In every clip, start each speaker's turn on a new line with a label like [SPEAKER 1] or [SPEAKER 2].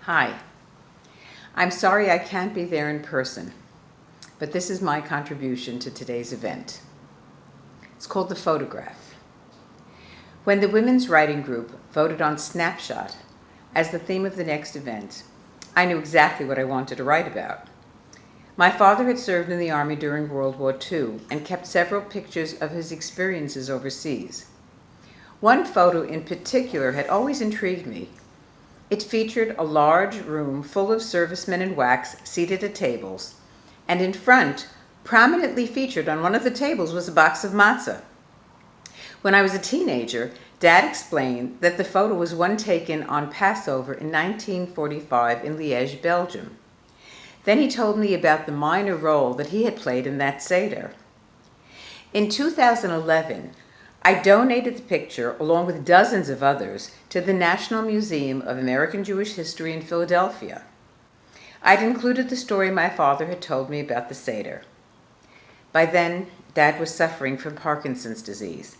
[SPEAKER 1] Hi, I'm sorry I can't be there in person, but this is my contribution to today's event. It's called The Photograph. When the Women's Writing Group voted on Snapshot as the theme of the next event, I knew exactly what I wanted to write about. My father had served in the Army during World War II and kept several pictures of his experiences overseas. One photo in particular had always intrigued me. It featured a large room full of servicemen in wax seated at tables, and in front, prominently featured on one of the tables, was a box of matzah. When I was a teenager, Dad explained that the photo was one taken on Passover in 1945 in Liege, Belgium. Then he told me about the minor role that he had played in that Seder. In 2011, I donated the picture, along with dozens of others, to the National Museum of American Jewish History in Philadelphia. I'd included the story my father had told me about the Seder. By then, Dad was suffering from Parkinson's disease,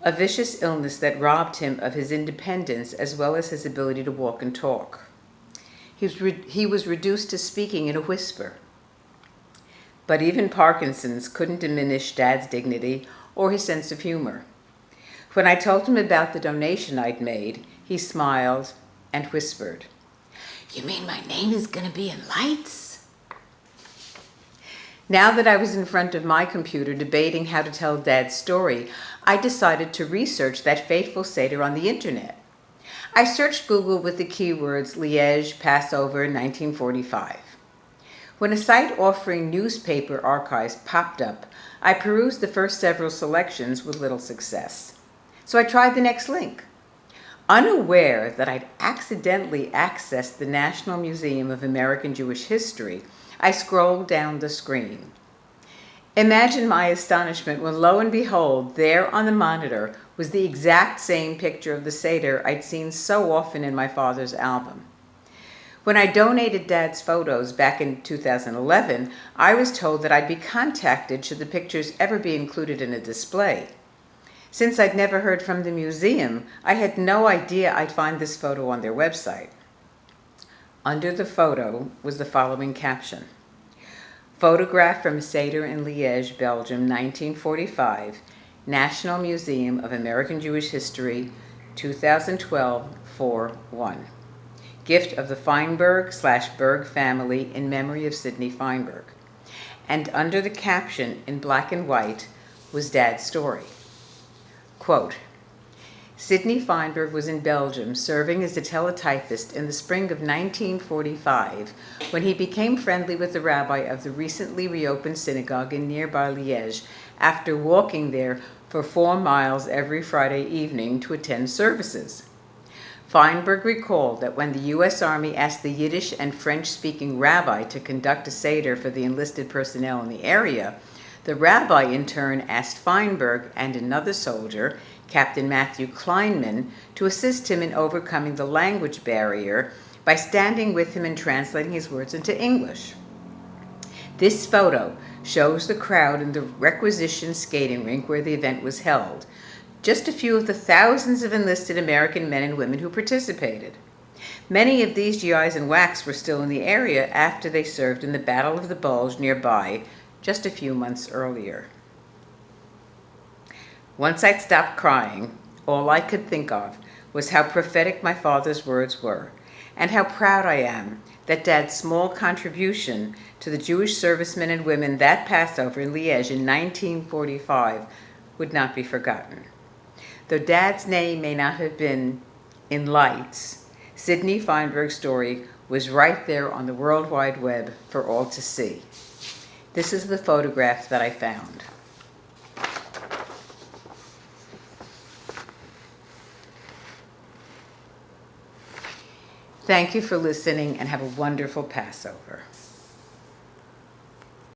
[SPEAKER 1] a vicious illness that robbed him of his independence as well as his ability to walk and talk. He was reduced to speaking in a whisper. But even Parkinson's couldn't diminish Dad's dignity or his sense of humor. When I told him about the donation I'd made, he smiled and whispered, "You mean my name is going to be in lights?" Now that I was in front of my computer debating how to tell Dad's story, I decided to research that fateful Seder on the internet. I searched Google with the keywords Liege, Passover, 1945. When a site offering newspaper archives popped up, I perused the first several selections with little success. So I tried the next link. Unaware that I'd accidentally accessed the National Museum of American Jewish History, I scrolled down the screen. Imagine my astonishment when, lo and behold, there on the monitor was the exact same picture of the Seder I'd seen so often in my father's album. When I donated Dad's photos back in 2011, I was told that I'd be contacted should the pictures ever be included in a display. Since I'd never heard from the museum, I had no idea I'd find this photo on their website. Under the photo was the following caption: "Photograph from Seder in Liege, Belgium, 1945, National Museum of American Jewish History, 2012, 4/1. Gift of the Feinberg/Berg family in memory of Sidney Feinberg." And under the caption, in black and white, was Dad's story. Quote, "Sidney Feinberg was in Belgium serving as a teletypist in the spring of 1945 when he became friendly with the rabbi of the recently reopened synagogue in nearby Liege after walking there for 4 miles every Friday evening to attend services. Feinberg recalled that when the U.S. Army asked the Yiddish and French-speaking rabbi to conduct a Seder for the enlisted personnel in the area, the rabbi in turn asked Feinberg and another soldier, Captain Matthew Kleinman, to assist him in overcoming the language barrier by standing with him and translating his words into English. This photo shows the crowd in the requisition skating rink where the event was held, just a few of the thousands of enlisted American men and women who participated. Many of these GIs in wax were still in the area after they served in the Battle of the Bulge nearby just a few months earlier. Once I'd stopped crying, all I could think of was how prophetic my father's words were, and how proud I am that Dad's small contribution to the Jewish servicemen and women that Passover in Liege in 1945 would not be forgotten. Though Dad's name may not have been in lights, Sidney Feinberg's story was right there on the World Wide Web for all to see. This is the photograph that I found. Thank you for listening and have a wonderful Passover.